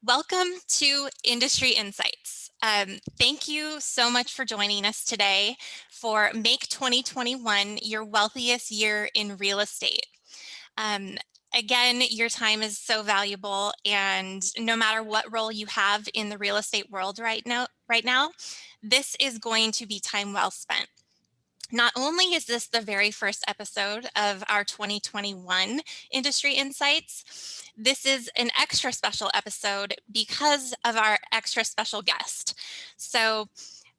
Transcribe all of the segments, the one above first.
Welcome to Industry Insights. Thank you so much for joining us today for Make 2021 Your Wealthiest Year in Real Estate. Um, Again, your time is so valuable, and no matter what role you have in the real estate world right now, this is going to be time well spent. Not only is this the very first episode of our 2021 Industry Insights, this is an extra special episode because of our extra special guest. So,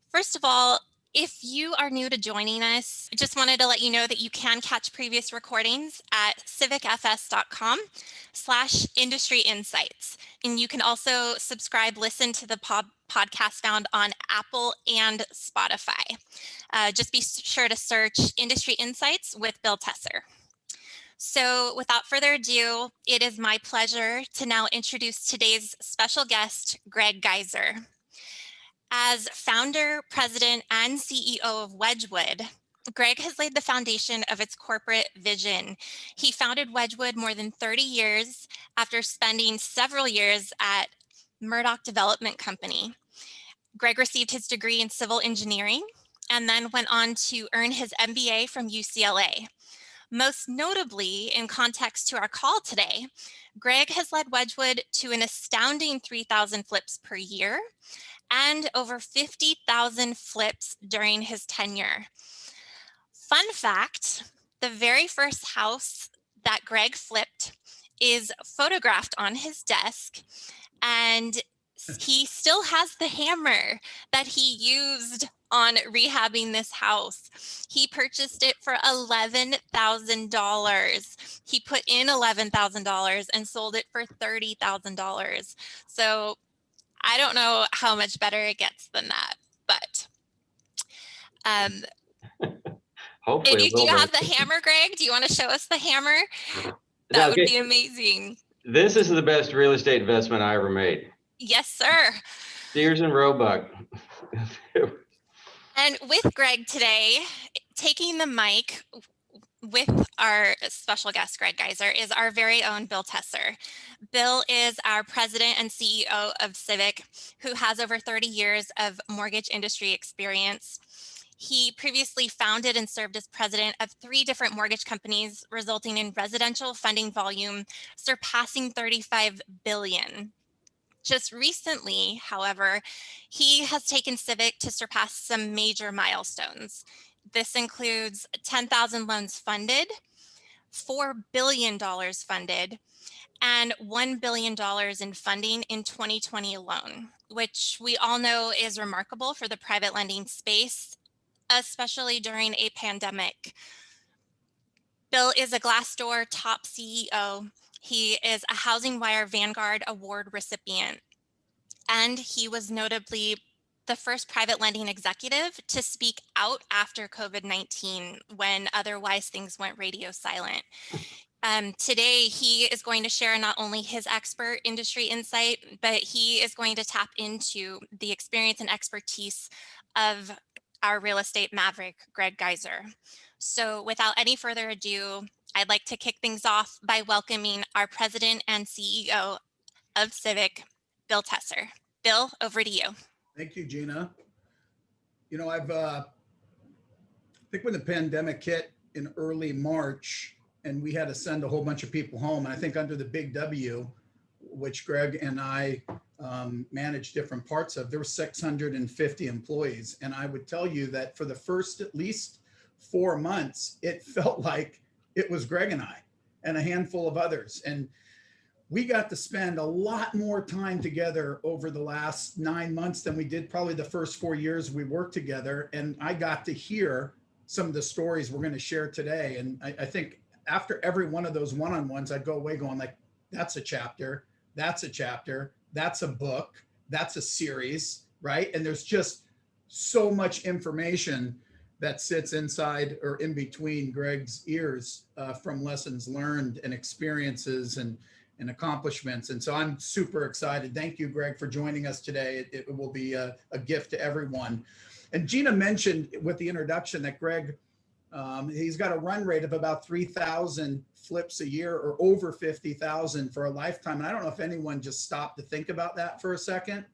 first of all, if you are new to joining us, I just wanted to let you know that you can catch previous recordings at civicfs.com/industry insights. And you can also listen to the podcast found on Apple and Spotify. Just be sure to search Industry Insights with Bill Tesser. So without further ado, it is my pleasure to now introduce today's special guest, Greg Geiser. As founder, president, and CEO of Wedgwood, Greg has laid the foundation of its corporate vision. He founded Wedgwood more than 30 years after spending several years at Murdoch Development Company. Greg received his degree in civil engineering and then went on to earn his MBA from UCLA. Most notably, in context to our call today, Greg has led Wedgwood to an astounding 3,000 flips per year and over 50,000 flips during his tenure. Fun fact, the very first house that Greg flipped is photographed on his desk, and he still has the hammer that he used on rehabbing this house. He purchased it for $11,000. He put in $11,000 and sold it for $30,000. So I don't know how much better it gets than that, but Hopefully, do you have the hammer, Greg? Do you want to show us the hammer? That would be amazing. This is the best real estate investment I ever made. Yes, sir. Sears and Roebuck. And with Greg today, taking the mic with our special guest, Greg Geiser, is our very own Bill Tesser. Bill is our president and CEO of Civic, who has over 30 years of mortgage industry experience. He previously founded and served as president of 3 different mortgage companies, resulting in residential funding volume surpassing $35 billion. Just recently, however, he has taken Civic to surpass some major milestones. This includes 10,000 loans funded, $4 billion funded, and $1 billion in funding in 2020 alone, which we all know is remarkable for the private lending space, especially during a pandemic. Bill is a Glassdoor top CEO. He is a HousingWire Vanguard Award recipient, and he was notably the first private lending executive to speak out after COVID-19 when otherwise things went radio silent. Today, he is going to share not only his expert industry insight, but he is going to tap into the experience and expertise of our real estate maverick, Greg Geiser. So without any further ado, I'd like to kick things off by welcoming our president and CEO of Civic, Bill Tesser. Bill, over to you. Thank you, Gina. You know, I think when the pandemic hit in early March and we had to send a whole bunch of people home, and I think under the big W, which Greg and I managed different parts of, there were 650 employees. And I would tell you that for the first at least 4 months, it felt like it was Greg and I and a handful of others. And we got to spend a lot more time together over the last 9 months than we did probably the first 4 years we worked together. And I got to hear some of the stories we're going to share today. And I think after every one of those one-on-ones, I'd go away going like, that's a chapter, that's a chapter, that's a book, that's a series, right? And there's just so much information that sits inside or in between Greg's ears from lessons learned and experiences and accomplishments. And so I'm super excited. Thank you, Greg, for joining us today. It will be a gift to everyone. And Gina mentioned with the introduction that Greg He's got a run rate of about 3,000 flips a year, or over 50,000 for a lifetime. And I don't know if anyone just stopped to think about that for a second.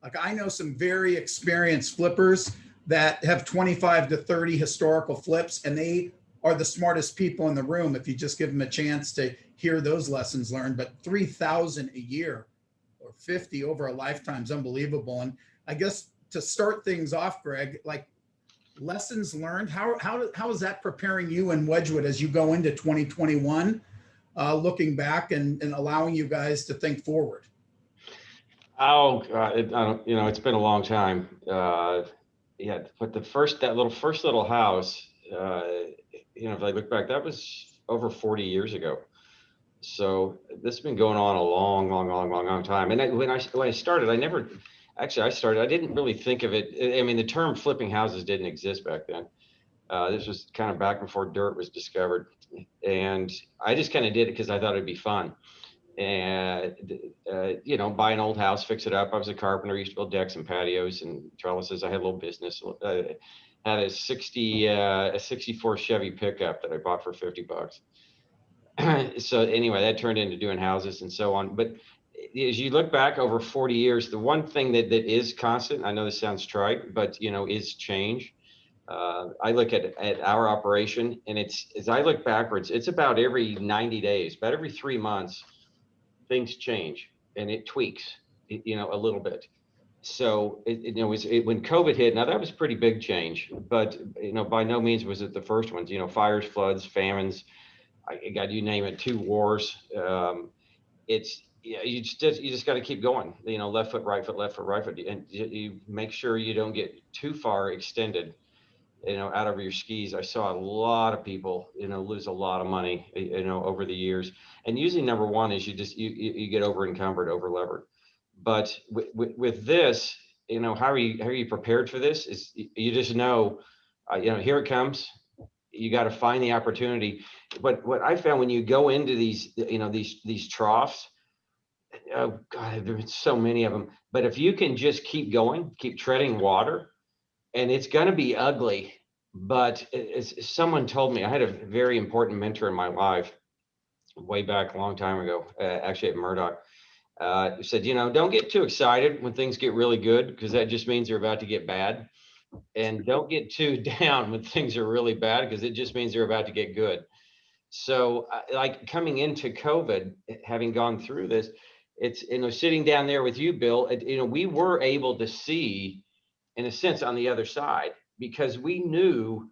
Like, I know some very experienced flippers that have 25 to 30 historical flips, and they are the smartest people in the room if you just give them a chance to hear those lessons learned. But 3,000 a year or 50 over a lifetime is unbelievable. And I guess to start things off, Greg, like, lessons learned, how is that preparing you in Wedgwood as you go into 2021, looking back and allowing you guys to think forward? Oh, I don't, it's been a long time. Yeah, but that first little house, if I look back, that was over 40 years ago. So this has been going on a long time. And when I started, I didn't really think of it. I mean, the term flipping houses didn't exist back then. This was kind of back before dirt was discovered. And I just kind of did it because I thought it'd be fun. And, buy an old house, fix it up. I was a carpenter, used to build decks and patios and trellises. I had a little business. I had a 64 Chevy pickup that I bought for $50. So anyway, that turned into doing houses and so on. But as you look back over 40 years, the one thing that is constant, I know this sounds trite, but is change. I look at our operation, and as I look backwards, it's about every 90 days, about every 3 months, things change and it tweaks, a little bit. So when COVID hit, now that was pretty big change, but by no means was it the first ones. Fires, floods, famines. God, you name it, 2 wars. You just got to keep going. Left foot, right foot, and you make sure you don't get too far extended, out over your skis. I saw a lot of people, lose a lot of money, over the years. And usually number one is you get over encumbered, over levered. But with this, how are you prepared for this? Is you just know, here it comes. You got to find the opportunity. But what I found when you go into these, these troughs, oh God, there's so many of them. But if you can just keep going, keep treading water, and it's going to be ugly. But as someone told me, I had a very important mentor in my life way back a long time ago, actually at Murdoch. Who said, don't get too excited when things get really good, because that just means they're about to get bad. And don't get too down when things are really bad, because it just means they're about to get good. So like coming into COVID, having gone through this, it's, sitting down there with you, Bill, we were able to see, in a sense, on the other side, because we knew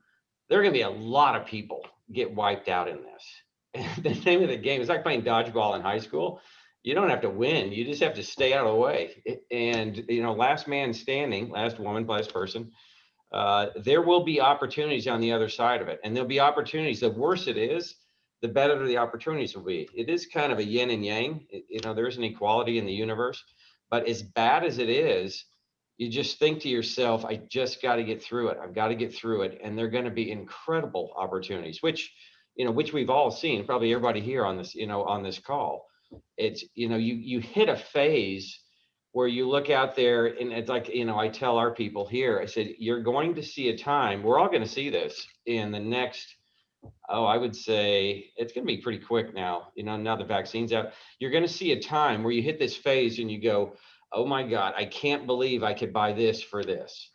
there are going to be a lot of people get wiped out in this. And the name of the game is like playing dodgeball in high school. You don't have to win. You just have to stay out of the way. And, last man standing, last woman, last person, there will be opportunities on the other side of it. And there'll be opportunities. The worse it is, the better the opportunities will be. It is kind of a yin and yang. There's an equality in the universe. But as bad as it is, you just think to yourself, I just got to get through it. I've got to get through it. And they're going to be incredible opportunities, which we've all seen, probably everybody here on this, on this call. It's, you hit a phase where you look out there, and it's like, I tell our people here, I said, you're going to see a time, we're all going to see this in the next, I would say it's going to be pretty quick now, now the vaccine's out. You're going to see a time where you hit this phase and you go, oh my God, I can't believe I could buy this for this.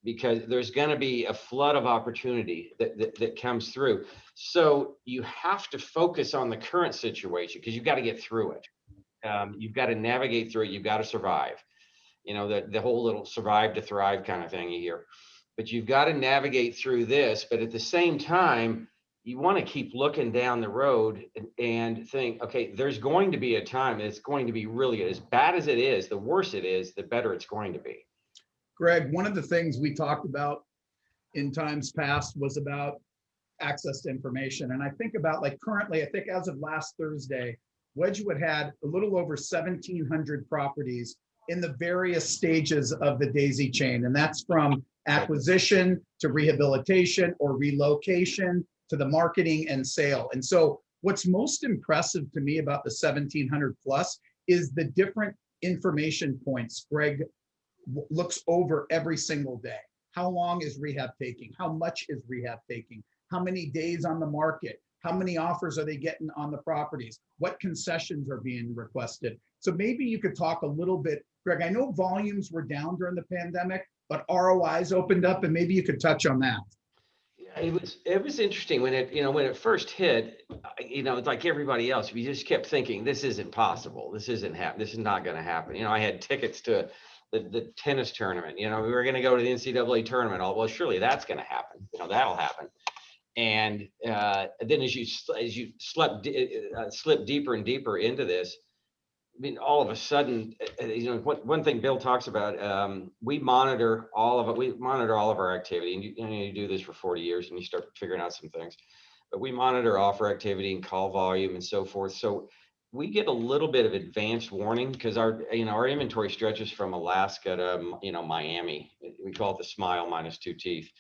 Because there's going to be a flood of opportunity that comes through. So you have to focus on the current situation, because you've got to get through it. You've got to navigate through it. You've got to survive. The whole little survive to thrive kind of thing you hear. But you've got to navigate through this. But at the same time, you want to keep looking down the road and think, okay, there's going to be a time that's going to be really, as bad as it is, the worse it is, the better it's going to be. Greg, one of the things we talked about in times past was about access to information. And I think about, like, currently, I think as of last Thursday, Wedgwood had a little over 1,700 properties in the various stages of the daisy chain. And that's from acquisition to rehabilitation or relocation to the marketing and sale. And so what's most impressive to me about the 1,700 plus is the different information points Greg looks over every single day. How long is rehab taking? How much is rehab taking? how many days on the market, how many offers are they getting on the properties, what concessions are being requested. So maybe you could talk a little bit, Greg. I know volumes were down during the pandemic, but ROIs opened up, and maybe you could touch on that. Yeah, it was interesting when it first hit. It's like everybody else. We just kept thinking, this isn't possible. This isn't happening. This is not going to happen. I had tickets to the tennis tournament. We were going to go to the NCAA tournament. Well, surely that's going to happen. That'll happen. And then as you slip deeper and deeper into this, I mean, all of a sudden, one thing Bill talks about, we monitor all of it. We monitor all of our activity, and you do this for 40 years, and you start figuring out some things. But we monitor offer activity and call volume and so forth. So we get a little bit of advanced warning because our inventory stretches from Alaska to Miami. We call it the smile minus two teeth.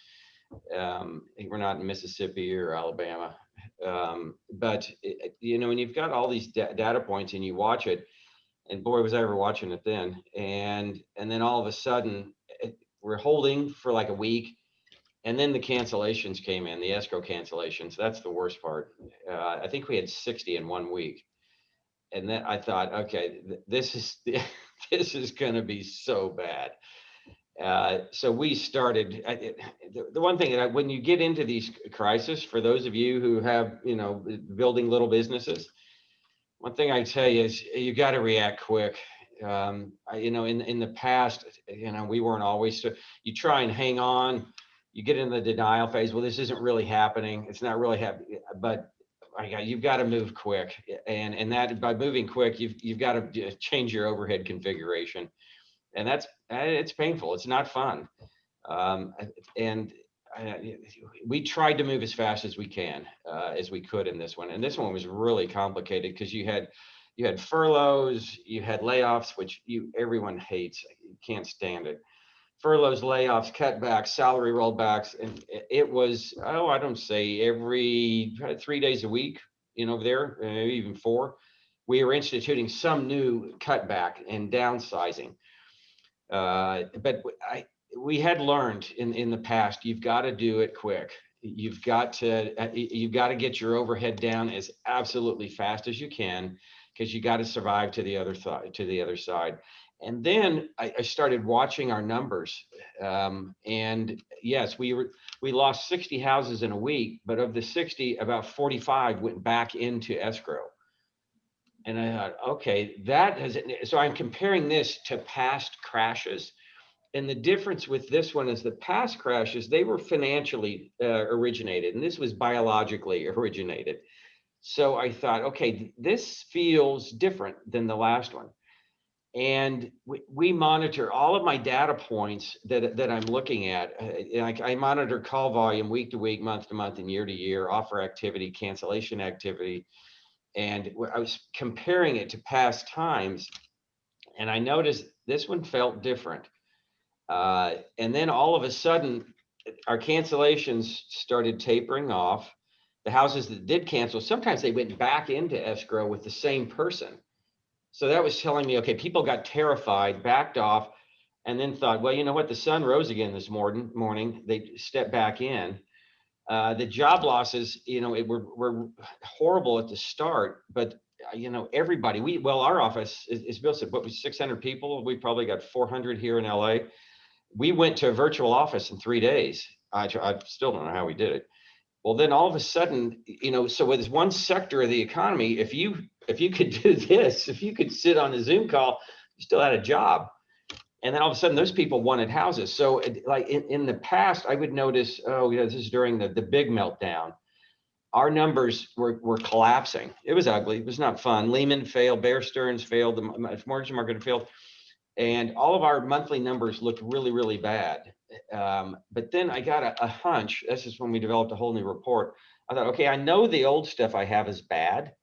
We're not in Mississippi or Alabama, but when you've got all these data points and you watch it. And boy, was I ever watching it then. And then all of a sudden, we're holding for like a week. And then the cancellations came in, the escrow cancellations. That's the worst part. I think we had 60 in 1 week. And then I thought, okay, this is going to be so bad. So we started, the one thing that when you get into these crises, for those of you who have, building little businesses, one thing I tell you is you got to react quick. In the past, we weren't always, you try and hang on, you get in the denial phase. Well, this isn't really happening. It's not really happening, but you've got to move quick. And that by moving quick, you've got to change your overhead configuration. And it's painful. It's not fun. We tried to move as fast as we could in this one. And this one was really complicated because you had furloughs, you had layoffs, which everyone hates. You can't stand it. Furloughs, layoffs, cutbacks, salary rollbacks. And it was, I don't say every 3 days a week, over there, maybe even 4, we were instituting some new cutback and downsizing. But we had learned in the past, you've got to do it quick. You've got to get your overhead down as absolutely fast as you can, because you got to survive to the other side. And then I started watching our numbers. And yes, we lost 60 houses in a week, but of the 60, about 45 went back into escrow. And I thought, okay, so I'm comparing this to past crashes. And the difference with this one is the past crashes, they were financially originated, and this was biologically originated. So I thought, okay, this feels different than the last one. And we monitor all of my data points that I'm looking at. I monitor call volume week to week, month to month, and year to year, offer activity, cancellation activity. And I was comparing it to past times, and I noticed this one felt different. And then all of a sudden, our cancellations started tapering off. The houses that did cancel, sometimes they went back into escrow with the same person. So that was telling me, okay, people got terrified, backed off, and then thought, well, you know what? The sun rose again this morning. They stepped back in. The job losses, were horrible at the start, but everybody, our office, as Bill said, what was 600 people? We probably got 400 here in LA. We went to a virtual office in 3 days. I still don't know how we did it. Well, then all of a sudden, so with one sector of the economy, if you could do this, if you could sit on a Zoom call, you still had a job. And then all of a sudden, those people wanted houses. So like in the past, I would notice, this is during the big meltdown. Our numbers were collapsing. It was ugly. It was not fun. Lehman failed. Bear Stearns failed. The mortgage market failed. And all of our monthly numbers looked really, really bad. But then I got a hunch. This is when we developed a whole new report. I thought, okay, I know the old stuff I have is bad,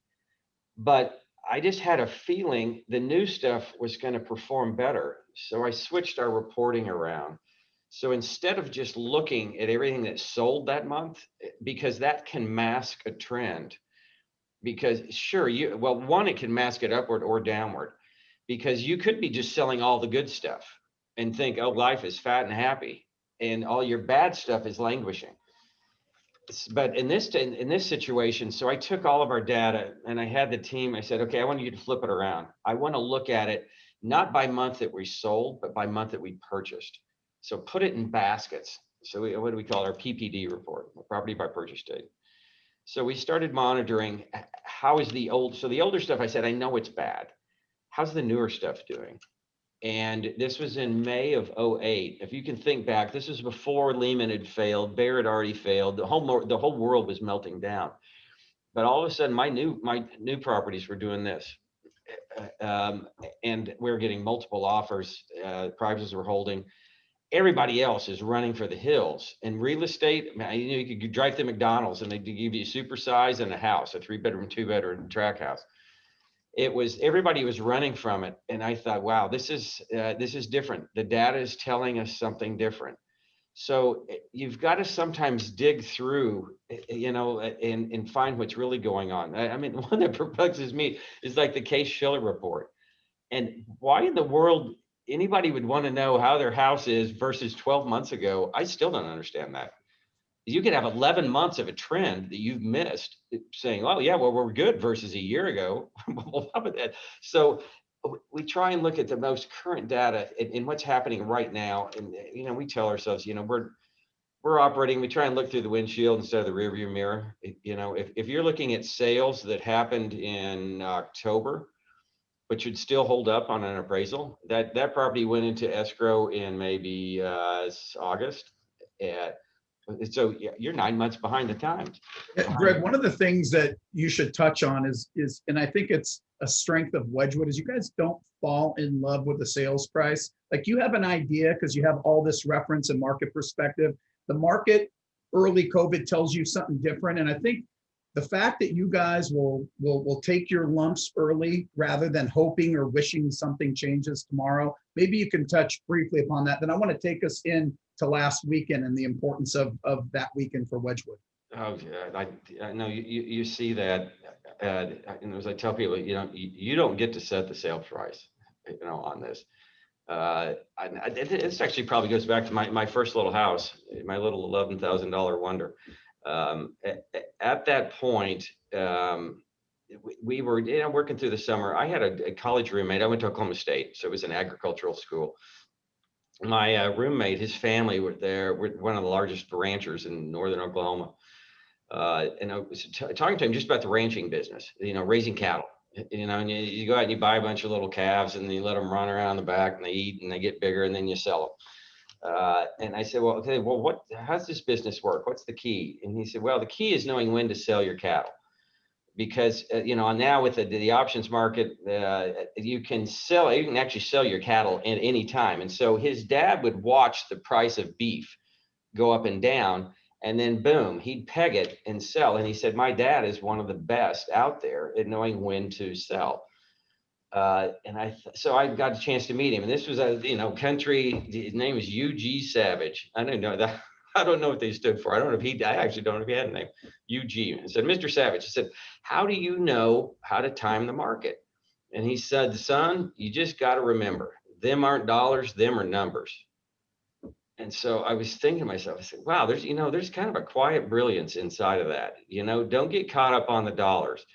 but I just had a feeling the new stuff was going to perform better. So I switched our reporting around. So instead of just looking at everything that sold that month, because that can mask a trend, because sure, it can mask it upward or downward, because you could be just selling all the good stuff and think, oh, life is fat and happy, and all your bad stuff is languishing. But in this situation, so I took all of our data and I had the team, I said, okay, I want you to flip it around. I want to look at it not by month that we sold, but by month that we purchased. So put it in baskets. So what do we call it? Our PPD report, property by purchase date. So we started monitoring how is the older stuff, I said, I know it's bad. How's the newer stuff doing? And this was in May of 08. If you can think back, this was before Lehman had failed, Bear had already failed. The whole world was melting down. But all of a sudden, my new properties were doing this, and we're getting multiple offers. Prices were holding. Everybody else is running for the hills. In real estate, you could drive to McDonald's and they give you a supersize and a house, a 3-bedroom, 2-bedroom track house. Everybody was running from it, and I thought, wow, this is different. The data is telling us something different. So you've got to sometimes dig through, and find what's really going on. I mean, the one that perplexes me is like the Case-Shiller report, and why in the world anybody would want to know how their house is versus 12 months ago. I still don't understand that. You could have 11 months of a trend that you've missed, saying, oh yeah, well, we're good versus a year ago. Well, how about that? So we try and look at the most current data and what's happening right now. And, we tell ourselves, we're operating, we try and look through the windshield instead of the rearview mirror. If you're looking at sales that happened in October, but should still hold up on an appraisal, that property went into escrow in maybe August. So you're 9 months behind the times. Greg, one of the things that you should touch on is, and I think it's a strength of Wedgewood, is you guys don't fall in love with the sales price. Like, you have an idea because you have all this reference and market perspective. The market early COVID tells you something different. And I think the fact that you guys will take your lumps early rather than hoping or wishing something changes tomorrow. Maybe you can touch briefly upon that. Then I want to take us in to last weekend and the importance of that weekend for Wedgewood. Oh, yeah, I know you see that, and as I tell people, you don't get to set the sale price, on this. This actually probably goes back to my first little house, my little $11,000 wonder. At that point, we were working through the summer. I had a college roommate. I went to Oklahoma State, so it was an agricultural school. My roommate, his family were there. We're one of the largest ranchers in northern Oklahoma. And I was talking to him just about the ranching business, raising cattle. And you go out and you buy a bunch of little calves and you let them run around the back and they eat and they get bigger and then you sell them. And I said, well, okay, well, how's this business work? What's the key? And he said, well, the key is knowing when to sell your cattle. Because, now with the options market, you can actually sell your cattle at any time. And so his dad would watch the price of beef go up and down, and then boom, he'd peg it and sell. And he said, my dad is one of the best out there at knowing when to sell. So I got a chance to meet him, and this was country. His name was UG Savage. I didn't know that. I don't know what they stood for. I actually don't know if he had a name. UG. I said, Mr. Savage. I said, how do you know how to time the market? And he said, son, you just got to remember, them aren't dollars, them are numbers. And so I was thinking to myself, I said, wow, there's kind of a quiet brilliance inside of that. Don't get caught up on the dollars.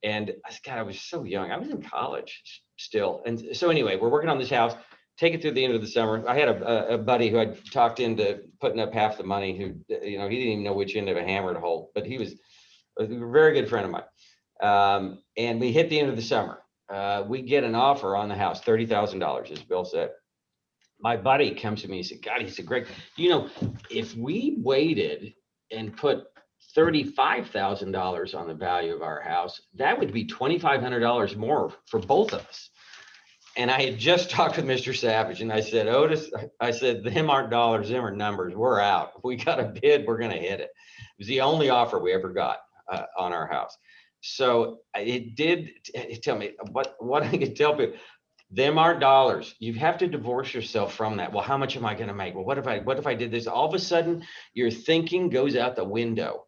And I was so young. I was in college still. And so anyway, we're working on this house, take it through the end of the summer. I had a buddy who I'd talked into putting up half the money, who, he didn't even know which end of a hammer to hold, but he was a very good friend of mine. And we hit the end of the summer. We get an offer on the house, $30,000, as Bill said. My buddy comes to me, he said, God, he said, Greg, if we waited and put $35,000 on the value of our house, that would be $2,500 more for both of us. And I had just talked with Mr. Savage, and I said, Otis, them aren't dollars, them are numbers. We're out. If we got a bid, we're going to hit it. It was the only offer we ever got on our house. So it did tell me what I could tell people. Them aren't dollars. You have to divorce yourself from that. Well, how much am I going to make? Well, what if I did this? All of a sudden, your thinking goes out the window,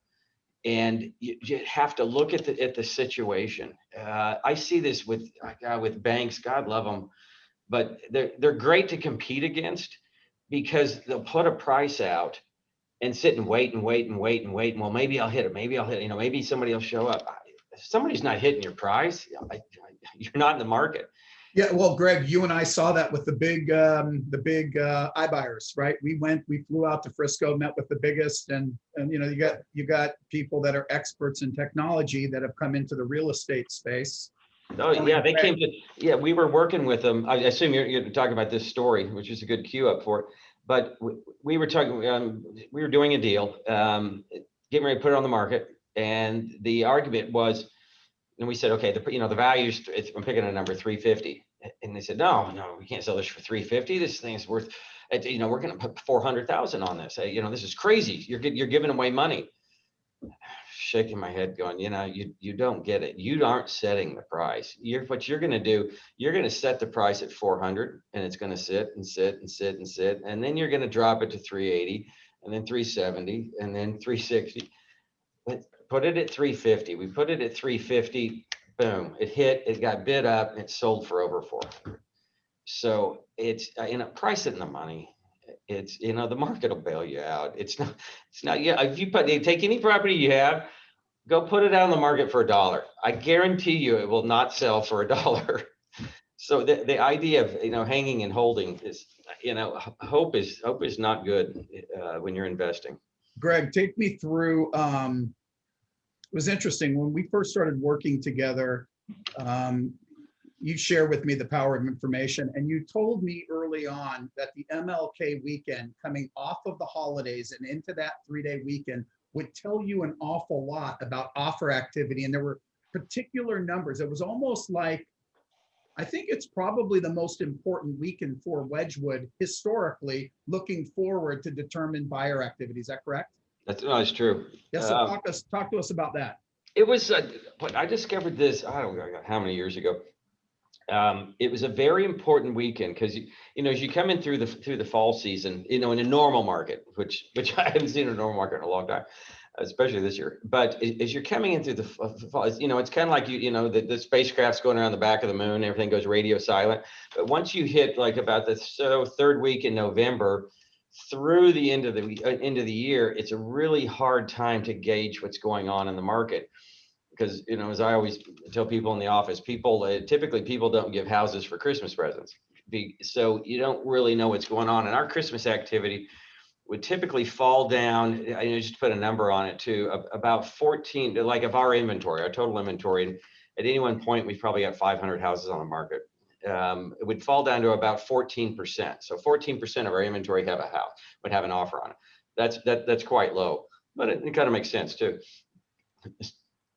and you have to look at the situation. I see this with banks. God love them, but they're great to compete against because they'll put a price out, and sit and wait and wait and wait and wait. And well, maybe I'll hit it. Maybe I'll hit it. Maybe somebody will show up. If somebody's not hitting your price, you're not in the market. Yeah, well, Greg, you and I saw that with the big iBuyers, right? We flew out to Frisco, met with the biggest, and you got people that are experts in technology that have come into the real estate space. Oh yeah, they came to, yeah, we were working with them. I assume you're talking about this story, which is a good cue up for it. But we were talking, we were doing a deal, getting ready to put it on the market. And the argument was, and we said, okay, the value's, I'm picking a number, 350. And they said, no, we can't sell this for 350. This thing is worth, we're going to put 400,000 on this. This is crazy. You're giving away money. Shaking my head going, you don't get it. You aren't setting the price. What you're going to do, you're going to set the price at 400 and it's going to sit and sit and sit and sit. And then you're going to drop it to 380 and then 370 and then 360. Put it at 350. We put it at 350. Boom. It hit, it got bid up and it sold for over 400. So it's, price it in the money. It's, the market will bail you out. It's not, yeah. If you take any property you have, go put it out on the market for $1. I guarantee you it will not sell for $1. So the idea of, hanging and holding is, hope is not good when you're investing. Greg, take me through, it was interesting when we first started working together. You shared with me the power of information, and you told me early on that the MLK weekend coming off of the holidays and into that 3-day weekend would tell you an awful lot about offer activity. And there were particular numbers. It was almost like, I think it's probably the most important weekend for Wedgwood historically, looking forward to determine buyer activity. Is that correct? That's true. Yes. So talk to us about that. It was, I discovered this, I don't know how many years ago. It was a very important weekend because as you come in through the fall season, in a normal market, which I haven't seen a normal market in a long time, especially this year. But as you're coming in through the fall, it's kind of like the spacecraft's going around the back of the moon, everything goes radio silent. But once you hit like about the third week in November through the end of the year, it's a really hard time to gauge what's going on in the market. Because, as I always tell people in the office, typically people don't give houses for Christmas presents. So you don't really know what's going on. And our Christmas activity would typically fall down, just to put a number on it too, about 14, like of our inventory, our total inventory. And at any one point, we've probably got 500 houses on the market. It would fall down to about 14%. So 14% of our inventory would have an offer on it. That's quite low, but it kind of makes sense too.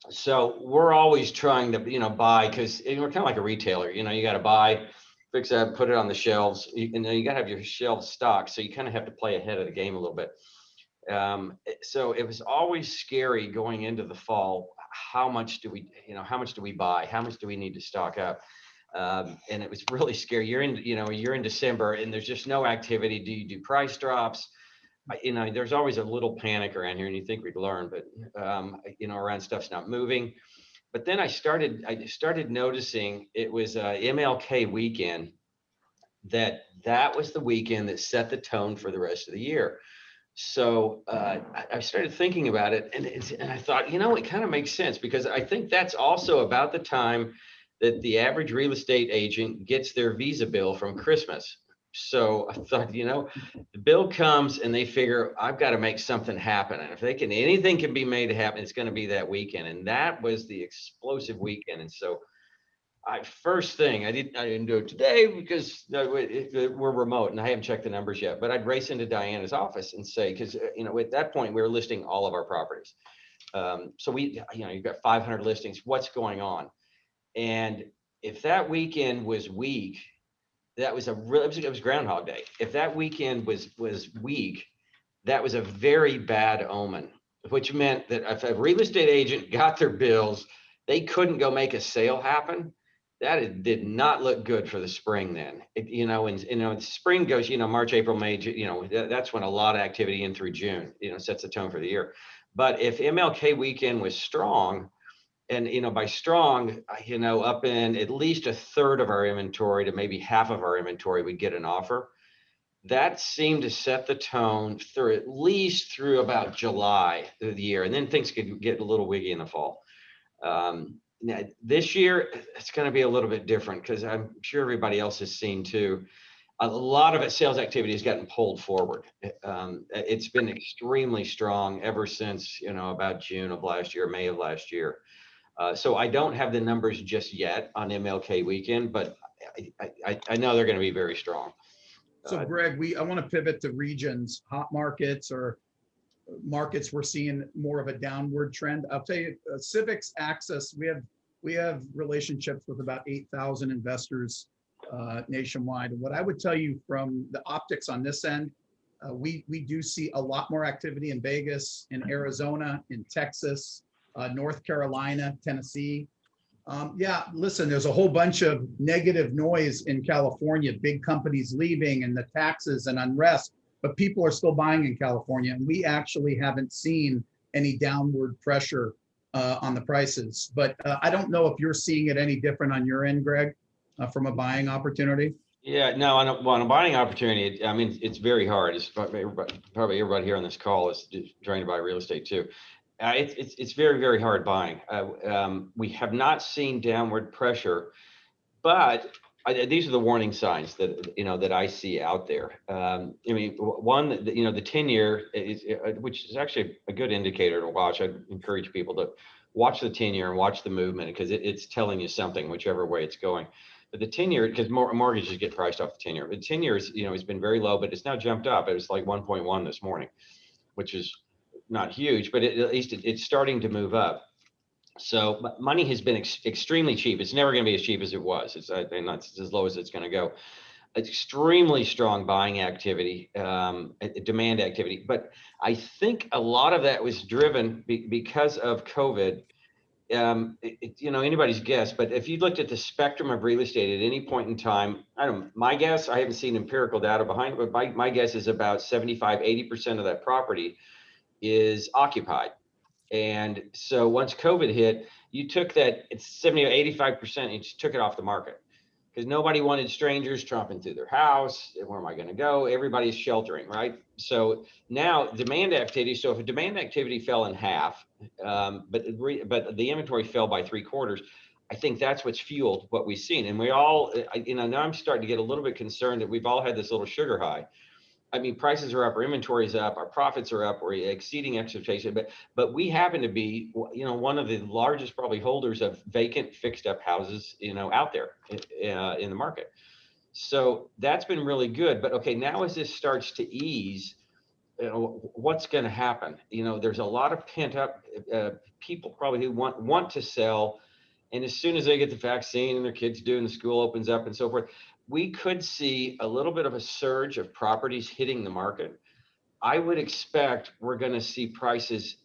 So we're always trying to, buy, because we're kind of like a retailer. You got to buy, fix that, put it on the shelves. And then you got to have your shelves stocked. So you kind of have to play ahead of the game a little bit. So it was always scary going into the fall. How much do we buy? How much do we need to stock up? And it was really scary. You're in December and there's just no activity. Do you do price drops? There's always a little panic around here, and you think we'd learn, but around stuff's not moving. But then I started noticing it was MLK weekend. That was the weekend that set the tone for the rest of the year. So I started thinking about it, and I thought, it kind of makes sense, because I think that's also about the time that the average real estate agent gets their visa bill from Christmas. So I thought, the bill comes and they figure, I've got to make something happen. And if anything can be made to happen, it's going to be that weekend. And that was the explosive weekend. And so first thing, I didn't do it today because we're remote and I haven't checked the numbers yet, but I'd race into Diana's office and say, because, at that point we were listing all of our properties. So you've got 500 listings, what's going on? And if that weekend was weak, it was Groundhog Day. If that weekend was weak, that was a very bad omen, which meant that if a real estate agent got their bills, they couldn't go make a sale happen. That did not look good for the spring then. Spring goes, March, April, May, that's when a lot of activity in through June, sets the tone for the year. But if MLK weekend was strong, and, by strong, up in at least a third of our inventory to maybe half of our inventory would get an offer. that seemed to set the tone through at least through about July of the year. And then things could get a little wiggy in the fall. Now, this year, it's going to be a little bit different because I'm sure everybody else has seen too. A lot of it, sales activity has gotten pulled forward. It's been extremely strong ever since, about June of last year, May of last year. So I don't have the numbers just yet on MLK weekend, but I know they're going to be very strong. So Greg, I want to pivot to regions, hot markets or markets we're seeing more of a downward trend. I'll tell you, Civics Access, we have relationships with about 8,000 investors nationwide. And what I would tell you from the optics on this end, we do see a lot more activity in Vegas, in Arizona, in Texas, North Carolina, Tennessee. Yeah, listen, there's a whole bunch of negative noise in California, big companies leaving and the taxes and unrest, but people are still buying in California. And we actually haven't seen any downward pressure on the prices. But I don't know if you're seeing it any different on your end, Greg, from a buying opportunity. Yeah, no, on a buying opportunity, I mean, it's very hard. It's probably everybody here on this call is trying to buy real estate too. It's very, very hard buying. We have not seen downward pressure, but these are the warning signs that I see out there. I mean, one, the 10-year is, which is actually a good indicator to watch. I'd encourage people to watch the 10-year and watch the movement because it's telling you something, whichever way it's going. But the 10-year, because mortgages get priced off the 10-year. The 10-year is, it's been very low, but it's now jumped up. It was like 1.1 this morning, which is not huge, but at least it's starting to move up. So money has been extremely cheap. It's never going to be as cheap as it was. It's not as low as it's going to go. Extremely strong buying activity, demand activity. But I think a lot of that was driven because of COVID. Anybody's guess, but if you looked at the spectrum of real estate at any point in time, my guess, I haven't seen empirical data behind it, but my guess is about 75-80% of that property is occupied. And so once COVID hit, you took that, it's 70 or 85%, and you just took it off the market because nobody wanted strangers tromping through their house. Where am I going to go? Everybody's sheltering, right? So now demand activity. So if a demand activity fell in half, but the inventory fell by 3/4, I think that's what's fueled what we've seen. And we all, now I'm starting to get a little bit concerned that we've all had this little sugar high. I mean, prices are up, our inventory is up, our profits are up, we're exceeding expectation, but we happen to be, one of the largest probably holders of vacant fixed up houses, out there in the market. So that's been really good. But okay, now as this starts to ease, what's going to happen? There's a lot of pent up people probably who want to sell. And as soon as they get the vaccine and their kids do and the school opens up and so forth, we could see a little bit of a surge of properties hitting the market. I would expect we're going to see prices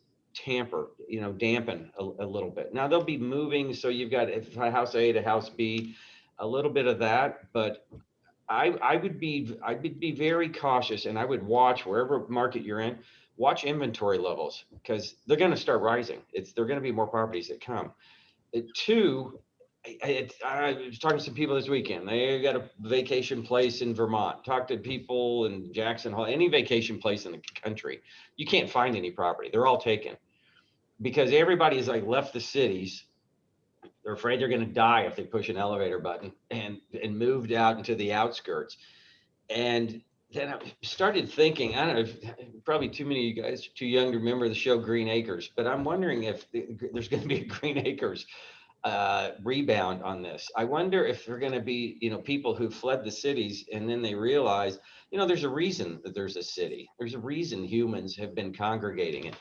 dampen a little bit. Now they'll be moving. So you've got a house A to house B, a little bit of that, but I would be very cautious, and I would watch wherever market you're in, watch inventory levels because they're going to start rising. There are going to be more properties that come. Two, I was talking to some people this weekend. They got a vacation place in Vermont. Talked to people in Jackson Hole, any vacation place in the country. You can't find any property. They're all taken because everybody has left the cities. They're afraid they're going to die if they push an elevator button and moved out into the outskirts. And then I started thinking, I don't know, probably too many of you guys too young to remember the show Green Acres, but I'm wondering if there's going to be a Green Acres rebound on this. I wonder if there are going to be, people who fled the cities and then they realize, there's a reason that there's a city. There's a reason humans have been congregating it.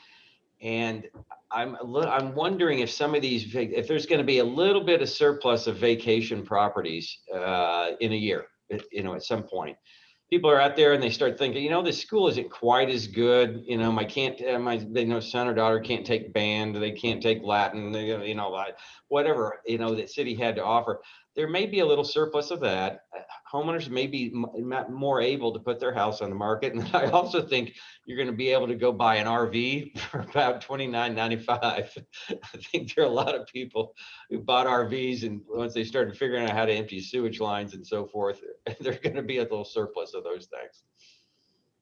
And I'm wondering if some of these, if there's going to be a little bit of surplus of vacation properties in a year, at some point. People are out there and they start thinking, this school isn't quite as good. My son or daughter can't take band, they can't take Latin, whatever, that city had to offer. There may be a little surplus of that. Homeowners may be more able to put their house on the market. And I also think you're going to be able to go buy an RV for about $29.95. I think there are a lot of people who bought RVs, and once they started figuring out how to empty sewage lines and so forth, there's going to be a little surplus of those things.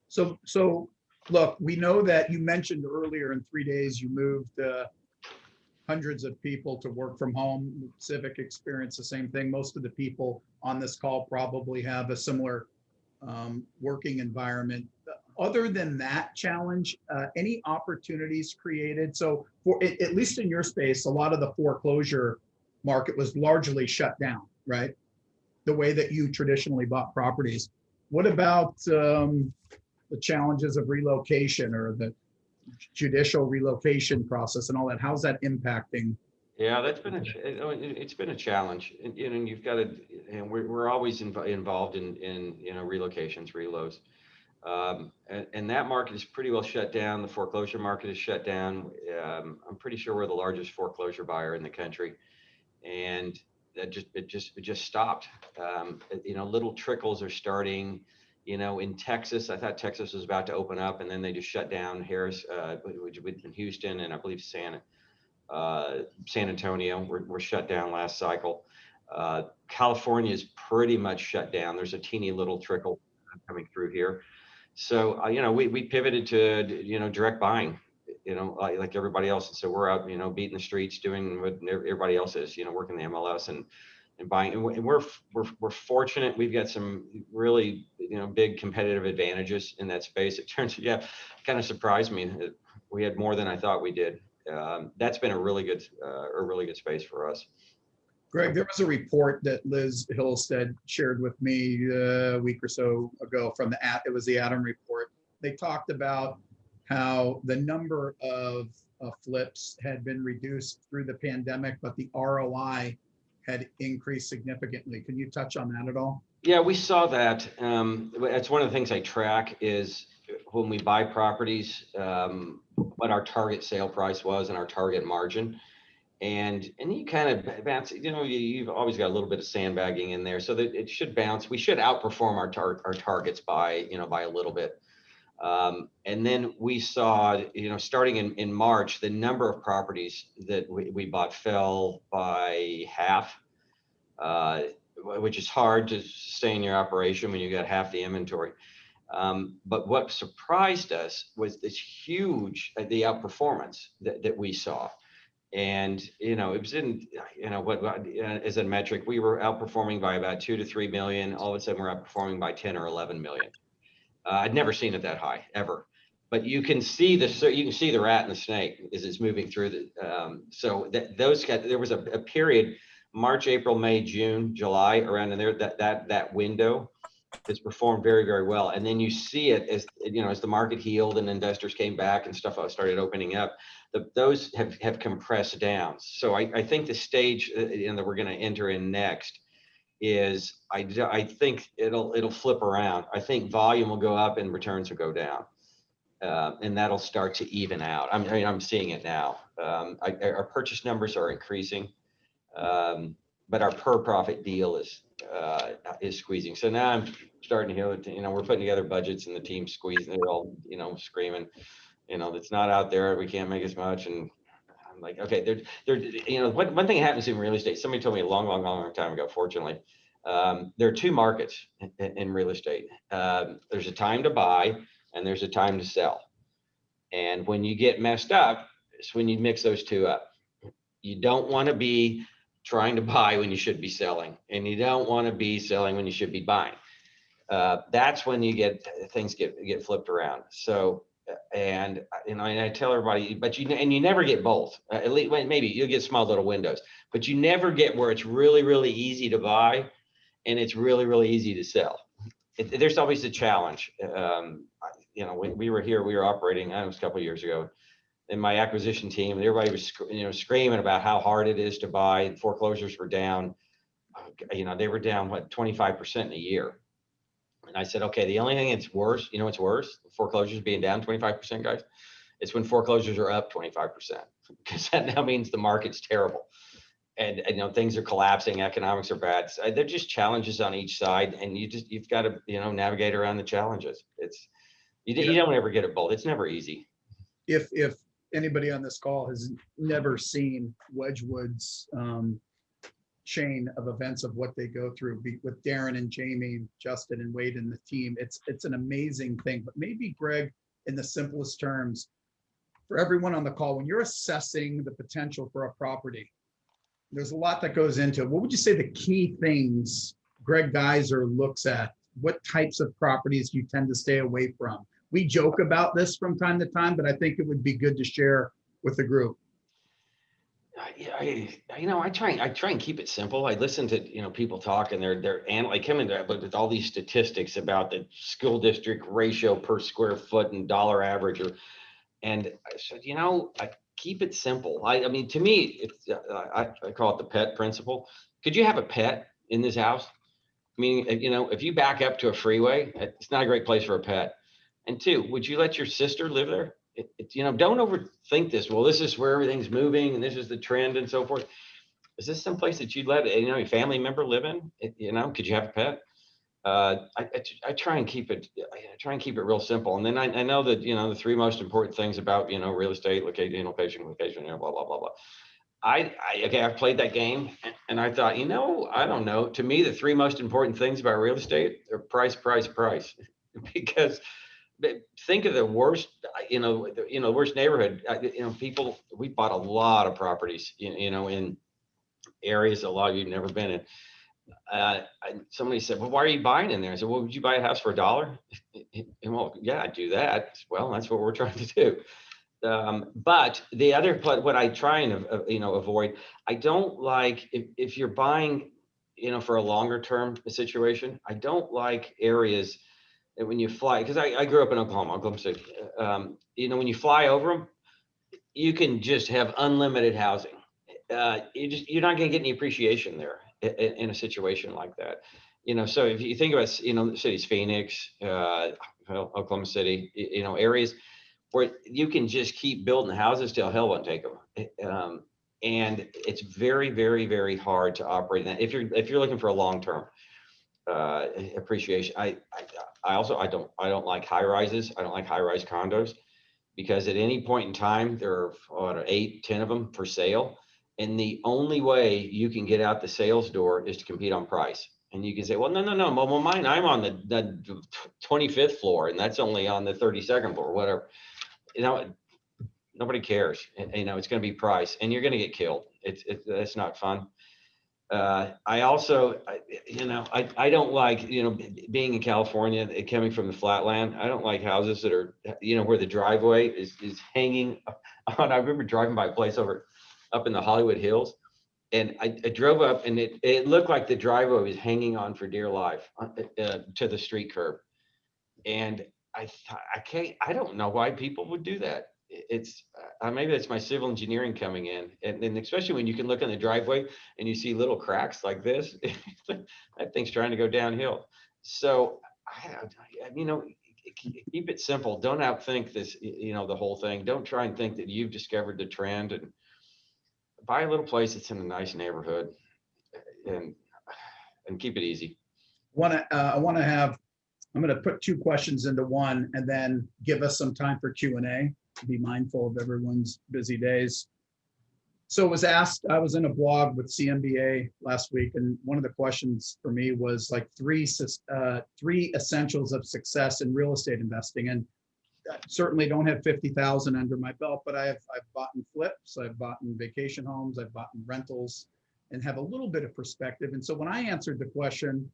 So look, we know that you mentioned earlier in 3 days you moved hundreds of people to work from home. Civic experienced the same thing. Most of the people on this call probably have a similar working environment. Other than that challenge, any opportunities created? So for at least in your space, a lot of the foreclosure market was largely shut down, right? The way that you traditionally bought properties. What about the challenges of relocation or the judicial relocation process and all that? How's that impacting? Yeah, that's been it's been a challenge, and you've got to, and we're always involved in relocations, reloads, and that market is pretty well shut down. The foreclosure market is shut down. I'm pretty sure we're the largest foreclosure buyer in the country, and that just stopped. Little trickles are starting. In Texas, I thought Texas was about to open up, and then they just shut down Harris, in Houston, and I believe San Antonio were shut down last cycle. California is pretty much shut down. There's a teeny little trickle coming through here. So, we pivoted to, direct buying, like everybody else. And so we're out, beating the streets, doing what everybody else is, working the MLS and buying. And we're fortunate. We've got some really, big competitive advantages in that space. It turns out, kind of surprised me that we had more than I thought we did. That's been a really good space for us. Greg, there was a report that Liz Hillstead shared with me a week or so ago from it was the Adam report. They talked about how the number of flips had been reduced through the pandemic, but the ROI had increased significantly. Can you touch on that at all? Yeah, we saw that. That's one of the things I track is when we buy properties, what our target sale price was and our target margin. And you kind of bounce, you've always got a little bit of sandbagging in there so that it should bounce. We should outperform our targets by a little bit. And then we saw, starting in March, the number of properties that we bought fell by half, which is hard to sustain your operation when you got half the inventory. But what surprised us was this huge, the outperformance that we saw. And, it was in, as a metric, we were outperforming by about 2 to 3 million. All of a sudden we're outperforming by 10 or 11 million. I'd never seen it that high ever, but you can see the rat and the snake as it's moving through there was a period, March, April, May, June, July, around in there, that window has performed very, very well. And then you see it as the market healed and investors came back and stuff started opening up, those have compressed down. So I think the stage that we're going to enter in next is I think it'll flip around. I think volume will go up and returns will go down. And that'll start to even out. I'm seeing it now. Our purchase numbers are increasing, but our per profit deal is squeezing. So now I'm starting to hear, we're putting together budgets and the team's squeezing. They're all, screaming, it's not out there. We can't make as much. And I'm like, okay, one thing that happens in real estate. Somebody told me a long time ago. Fortunately, there are two markets in real estate. There's a time to buy and there's a time to sell. And when you get messed up, it's when you mix those two up. You don't want to be trying to buy when you should be selling, and you don't want to be selling when you should be buying. That's when things get flipped around. So, and I tell everybody, but you never get both. At least maybe you'll get small little windows, but you never get where it's really, really easy to buy and it's really, really easy to sell. There's always a challenge. We were operating, it was a couple of years ago, in my acquisition team, everybody was screaming about how hard it is to buy. Foreclosures were down. They were down 25% in a year. And I said, okay, the only thing that's worse, what's worse? Foreclosures being down 25%, guys. It's when foreclosures are up 25%, because that now means the market's terrible. And things are collapsing, economics are bad. So they're just challenges on each side, and you've got to navigate around the challenges. You don't ever get it both. It's never easy. If anybody on this call has never seen Wedgwood's chain of events of what they go through with Darren and Jamie, and Justin and Wade and the team. It's an amazing thing. But maybe, Greg, in the simplest terms, for everyone on the call, when you're assessing the potential for a property, there's a lot that goes into it. What would you say the key things Greg Geiser looks at? What types of properties you tend to stay away from? We joke about this from time to time, but I think it would be good to share with the group. I try and keep it simple. I listen to, people talk, and and like coming to with all these statistics about the school district ratio per square foot and dollar average, and I said, I keep it simple. I mean, to me, it's I call it the pet principle. Could you have a pet in this house? I mean, if you back up to a freeway, it's not a great place for a pet. And two, would you let your sister live there? Don't overthink this. Well, this is where everything's moving, and this is the trend, and so forth. Is this someplace that you'd let a family member live in? Could you have a pet? I try and keep it. I try and keep it real simple. And then I know that the three most important things about real estate: location, blah blah blah blah. I've played that game, and I thought, I don't know. To me, the three most important things about real estate are price, because think of the worst, the worst neighborhood. We bought a lot of properties, in areas a lot of you've never been in. Somebody said, well, why are you buying in there? I said, well, would you buy a house for $1? And well, yeah, I'd do that. Well, that's what we're trying to do. But the other, what I try and avoid, I don't like if you're buying, for a longer term situation. I don't like areas that when you fly, because I grew up in Oklahoma City. When you fly over them, you can just have unlimited housing. You're not going to get any appreciation there in a situation like that. So if you think about, the cities, Phoenix, Oklahoma City, areas where you can just keep building houses till hell won't take them. And it's very, very, very hard to operate in that. If you're looking for a long-term appreciation. I don't like high rises. I don't like high rise condos, because at any point in time, there are 8, 10 of them for sale. And the only way you can get out the sales door is to compete on price. And you can say, well, no. Well, mine, I'm on the 25th floor, and that's only on the 32nd floor, whatever. Nobody cares. It's going to be price, and you're going to get killed. It's not fun. I also, I don't like, being in California, coming from the flatland. I don't like houses that are, where the driveway is hanging on. I remember driving by a place up in the Hollywood Hills, and I drove up, and it looked like the driveway was hanging on for dear life to the street curb. And I don't know why people would do that. It's maybe that's my civil engineering coming in, and especially when you can look in the driveway and you see little cracks like this, that thing's trying to go downhill. So keep it simple. Don't outthink this, the whole thing. Don't try and think that you've discovered the trend, and buy a little place that's in a nice neighborhood, and keep it easy. I'm going to put 2 questions into one, and then give us some time for Q&A. Be mindful of everyone's busy days. So it was asked, I was in a blog with CMBA last week, and one of the questions for me was like three essentials of success in real estate investing. And I certainly don't have 50,000 under my belt, but I've bought in flips, I've bought in vacation homes, I've bought in rentals, and have a little bit of perspective. And so when I answered the question,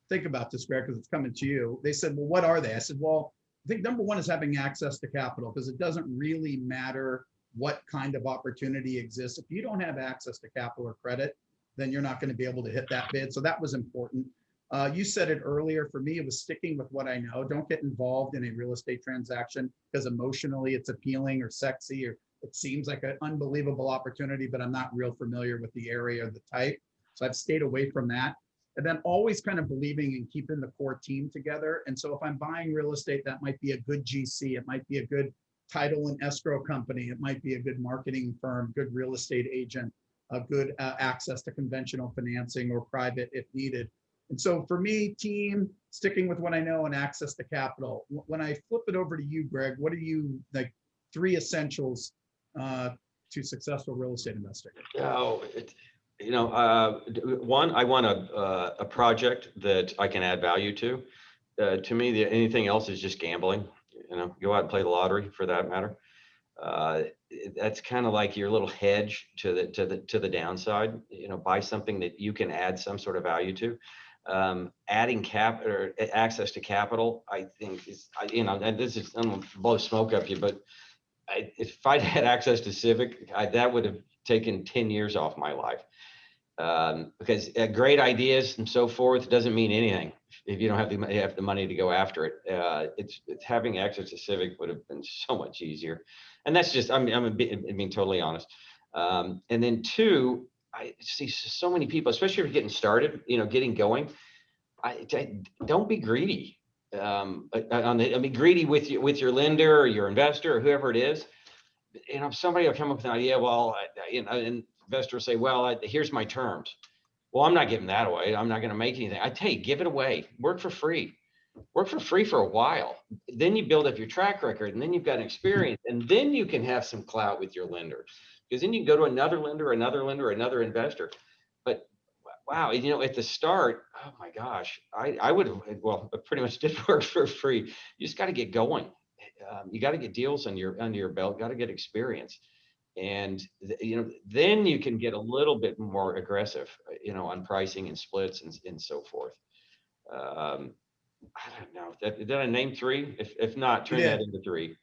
think about this, Greg, because it's coming to you. They said, well, what are they? I said, well, I think number one is having access to capital, because it doesn't really matter what kind of opportunity exists. If you don't have access to capital or credit, then you're not going to be able to hit that bid. So that was important. You said it earlier. For me, it was sticking with what I know. Don't get involved in a real estate transaction because emotionally it's appealing or sexy, or it seems like an unbelievable opportunity, but I'm not real familiar with the area or the type. So I've stayed away from that. And then always kind of believing in keeping the core team together. And so if I'm buying real estate, that might be a good GC. It might be a good title and escrow company. It might be a good marketing firm, good real estate agent, a good access to conventional financing or private if needed. And so for me, team, sticking with what I know, and access to capital. When I flip it over to you, Greg, what are you, like 3 essentials to successful real estate investing? Oh, One, I want a project that I can add value to. To me, anything else is just gambling. Go out and play the lottery for that matter. Uh, that's kind of like your little hedge to the downside. Buy something that you can add some sort of value to. Adding access to capital, I think and this is, I'm gonna blow smoke up you, but if I'd had access to Civic, that would have taken 10 years off my life. Because great ideas and so forth doesn't mean anything if you don't have the money to go after it. It's having access to Civic would have been so much easier, and that's just I'm being totally honest. And then two, I see so many people, especially if you're getting started, getting going. Don't be greedy. Greedy with your lender or your investor or whoever it is. Somebody will come up with an idea. Well, an investor will say, well, here's my terms. Well, I'm not giving that away. I'm not going to make anything. I tell you, give it away. Work for free for a while. Then you build up your track record, and then you've got an experience, and then you can have some clout with your lender, because then you can go to another lender, another investor. But wow, at the start, oh my gosh, I would have, well, I pretty much did work for free. You just got to get going. You got to get deals under your belt, got to get experience. And then you can get a little bit more aggressive, on pricing and splits and so forth. I don't know. Did I name three? If not, turn that into three.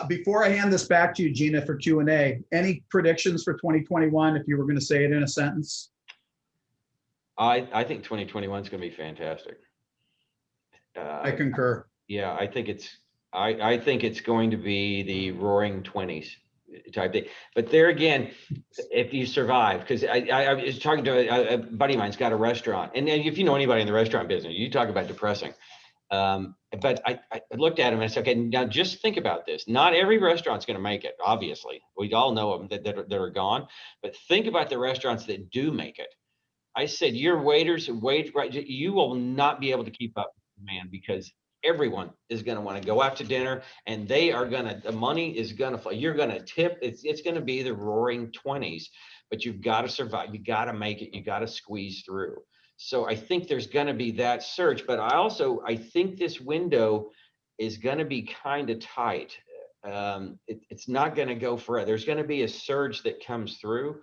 Before I hand this back to you, Gina, for Q&A, any predictions for 2021, if you were going to say it in a sentence? I think 2021 is going to be fantastic. I concur. Yeah, I think it's going to be the roaring 20s type thing. But there again, if you survive, because I was talking to a buddy of mine's got a restaurant, and if you know anybody in the restaurant business, you talk about depressing. But I looked at him and I said, okay, now just think about this. Not every restaurant's going to make it. Obviously, we all know them that are gone. But think about the restaurants that do make it. I said, your waiters and you will not be able to keep up, man, because everyone is going to want to go out to dinner, and the money is going to flow. You're going to tip. It's going to be the roaring 20s, but you've got to survive. You got to make it. You got to squeeze through. So I think there's going to be that surge, but I think this window is going to be kind of tight. It's not going to go forever. There's going to be a surge that comes through.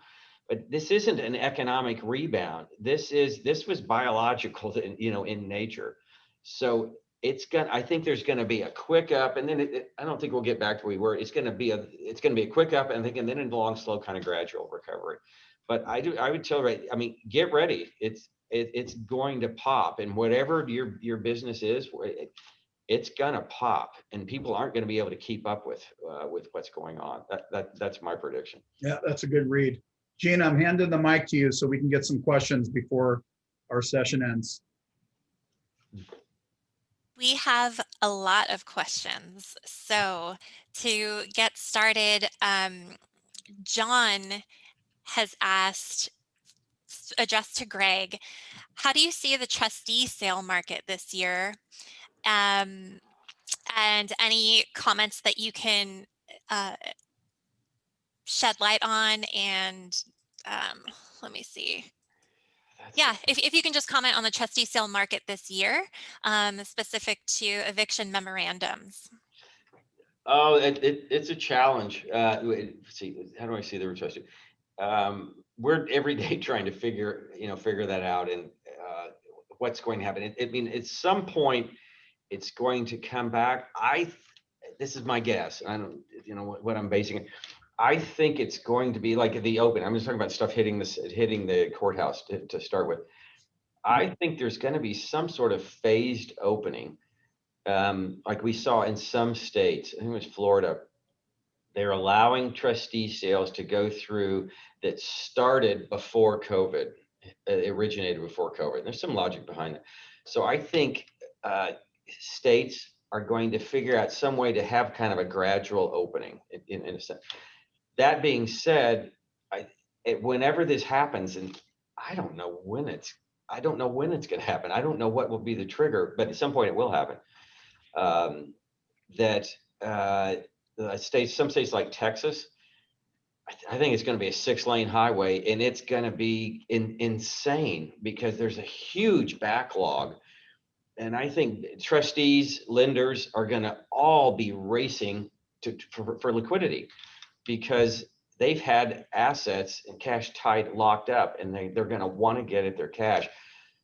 But this isn't an economic rebound. This was biological, in nature. So I think there's going to be a quick up, and then I don't think we'll get back to where we were. It's going to be a quick up, and then a long, slow, kind of gradual recovery. But I would tell get ready. It's going to pop, and whatever your business is, it's gonna pop, and people aren't going to be able to keep up with what's going on. That's my prediction. Yeah, that's a good read. Gina, I'm handing the mic to you so we can get some questions before our session ends. We have a lot of questions. So to get started, John has asked, addressed to Greg, how do you see the trustee sale market this year? And any comments that you can shed light on, and let me see. Yeah, if you can just comment on the trustee sale market this year, specific to eviction memorandums. Oh, it's a challenge. Let's see, how do I see the trustee? We're every day trying to figure that out, and what's going to happen. At some point, it's going to come back. This is my guess. I don't, what I'm basing it. I think it's going to be like the open. I'm just talking about stuff hitting the courthouse to start with. I think there's going to be some sort of phased opening, like we saw in some states. I think it was Florida. They're allowing trustee sales to go through that started before COVID, originated before COVID. There's some logic behind it. So I think states are going to figure out some way to have kind of a gradual opening in a sense. That being said, whenever this happens, and I don't know when it's going to happen. I don't know what will be the trigger, but at some point it will happen. Some states like Texas, I think it's going to be a 6-lane highway, and it's going to be insane because there's a huge backlog. And I think trustees, lenders are going to all be racing for liquidity because they've had assets and cash tied locked up, and they're going to want to get at their cash.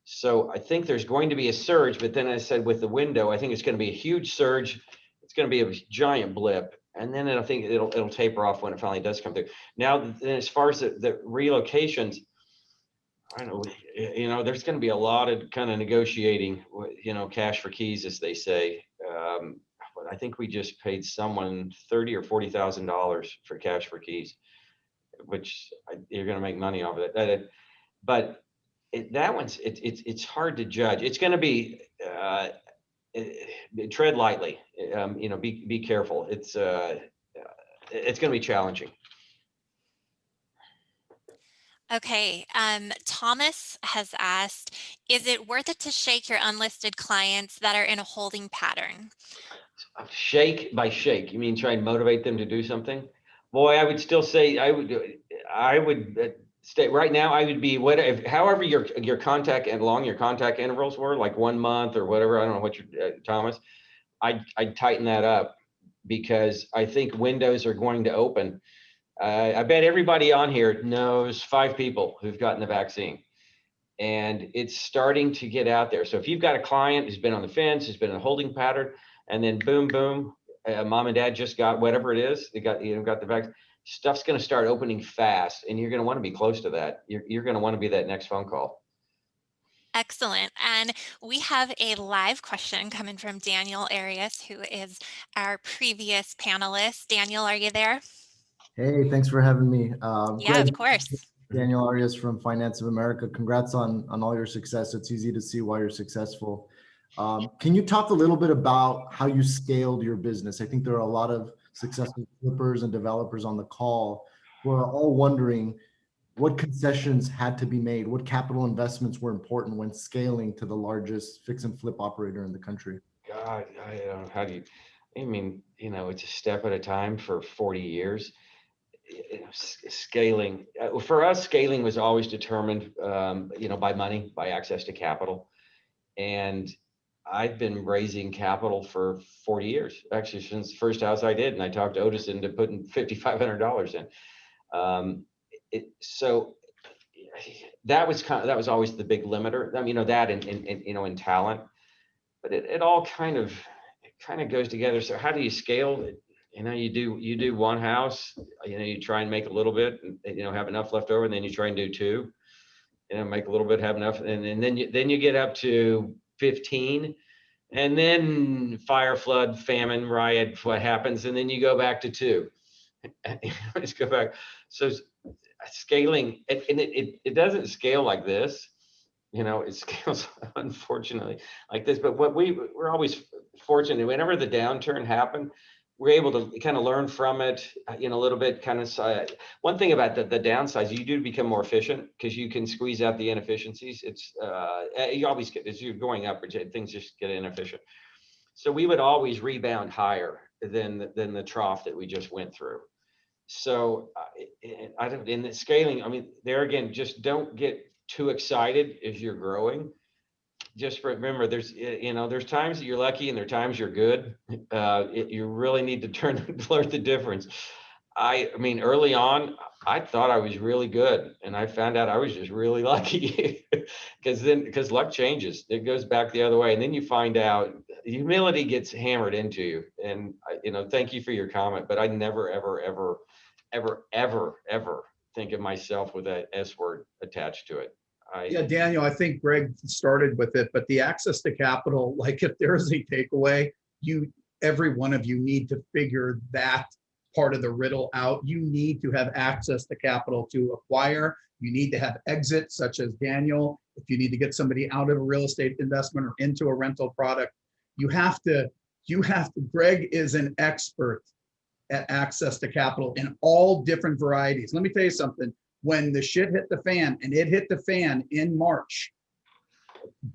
So I think there's going to be a surge, but then I said with the window, I think it's going to be a huge surge. It's going to be a giant blip, and then I think it'll taper off when it finally does come through. Now, then as far as the relocations, I don't know, there's going to be a lot of kind of negotiating, cash for keys, as they say. But I think we just paid someone $30,000 or $40,000 for cash for keys, which you're going to make money off of it. But that one's it's hard to judge. It's going to be tread lightly. Be careful. It's going to be challenging. Okay, Thomas has asked, is it worth it to shake your unlisted clients that are in a holding pattern? Shake by shake, you mean try and motivate them to do something? Boy, I would still say I would stay right now. I would be however your contact and long your contact intervals were, like 1 month or whatever. I don't know what your Thomas. I'd tighten that up because I think windows are going to open. I bet everybody on here knows 5 people who've gotten the vaccine, and it's starting to get out there. So if you've got a client who's been on the fence, who's been in a holding pattern, and then boom, mom and dad just got whatever it is, they got the vaccine, stuff's going to start opening fast, and you're going to want to be close to that. You're going to want to be that next phone call. Excellent. And we have a live question coming from Daniel Arias, who is our previous panelist. Daniel, are you there? Hey, thanks for having me. Yeah, Greg, of course. Daniel Arias from Finance of America. Congrats on all your success. It's easy to see why you're successful. Can you talk a little bit about how you scaled your business? I think there are a lot of successful flippers and developers on the call who are all wondering what concessions had to be made, what capital investments were important when scaling to the largest fix and flip operator in the country. God, I don't know, how do you, I mean, it's a step at a time for 40 years. Scaling for us, scaling was always determined, by money, by access to capital. And I've been raising capital for 40 years, actually, since the first house I did. And I talked Otis into putting $5,500 in. So that was always the big limiter. I mean, that in talent, but it all kind of goes together. So how do you scale it? You do one house, you try and make a little bit, and, have enough left over, and then you try and do 2, make a little bit, have enough. And then you get up to 15, and then fire, flood, famine, riot, what happens? And then you go back to 2, just go back. So scaling, and it doesn't scale like this, it scales unfortunately like this, but we're always fortunate whenever the downturn happened, we're able to kind of learn from it, a little bit. Kind of one thing about the downsides, you do become more efficient because you can squeeze out the inefficiencies. It's you always get, as you're going up, things just get inefficient. So we would always rebound higher than the trough that we just went through. So I don't, in the scaling, I mean, there again, just don't get too excited as you're growing. Just remember, there's times that you're lucky and there are times you're good. You really need to learn the difference. I mean, early on, I thought I was really good, and I found out I was just really lucky because luck changes. It goes back the other way, and then you find out humility gets hammered into you. And thank you for your comment, but I never, ever, ever, ever, ever, ever think of myself with that S word attached to it. Yeah, Daniel, I think Greg started with it, but the access to capital, like if there is a takeaway, every one of you need to figure that part of the riddle out. You need to have access to capital to acquire. You need to have exits, such as Daniel. If you need to get somebody out of a real estate investment or into a rental product, you have to, Greg is an expert at access to capital in all different varieties. Let me tell you something. When the shit hit the fan, and it hit the fan in March,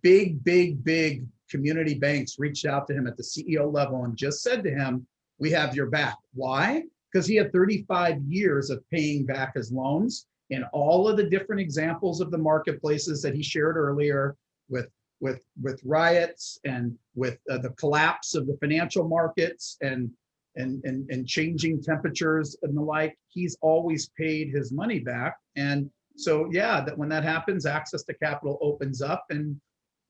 big community banks reached out to him at the CEO level and just said to him, we have your back. Why? because he had 35 years of paying back his loans, and all of the different examples of the marketplaces that he shared earlier with riots and with the collapse of the financial markets and changing temperatures and the like, he's always paid his money back. And so, yeah, that when that happens, access to capital opens up. And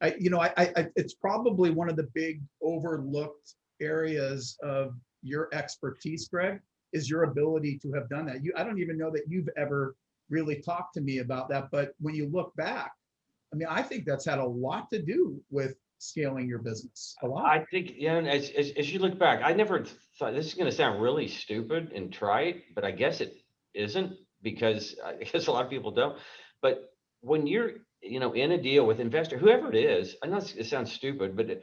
it's probably one of the big overlooked areas of your expertise, Greg, is your ability to have done that. I don't even know that you've ever really talked to me about that, but when you look back, I mean, I think that's had a lot to do with scaling your business. A lot. I think, yeah, and as you look back, I never thought, this is going to sound really stupid and trite, but I guess it isn't, because I guess a lot of people don't. But when you're, in a deal with investor, whoever it is, I know it sounds stupid, but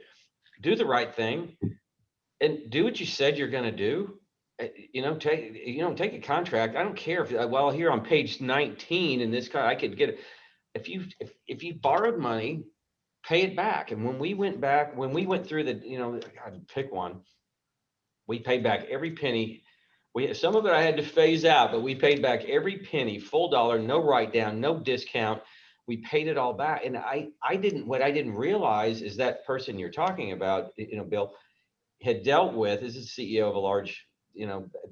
do the right thing and do what you said you're going to do. Take a contract. I don't care if, here on page 19 in this I could get it. If you borrowed money, pay it back. And when we went through I'd pick one, we paid back every penny. Some of it I had to phase out, but we paid back every penny, full dollar, no write down, no discount. We paid it all back. And what I didn't realize is that person you're talking about, Bill, had dealt with, this is the CEO of a large,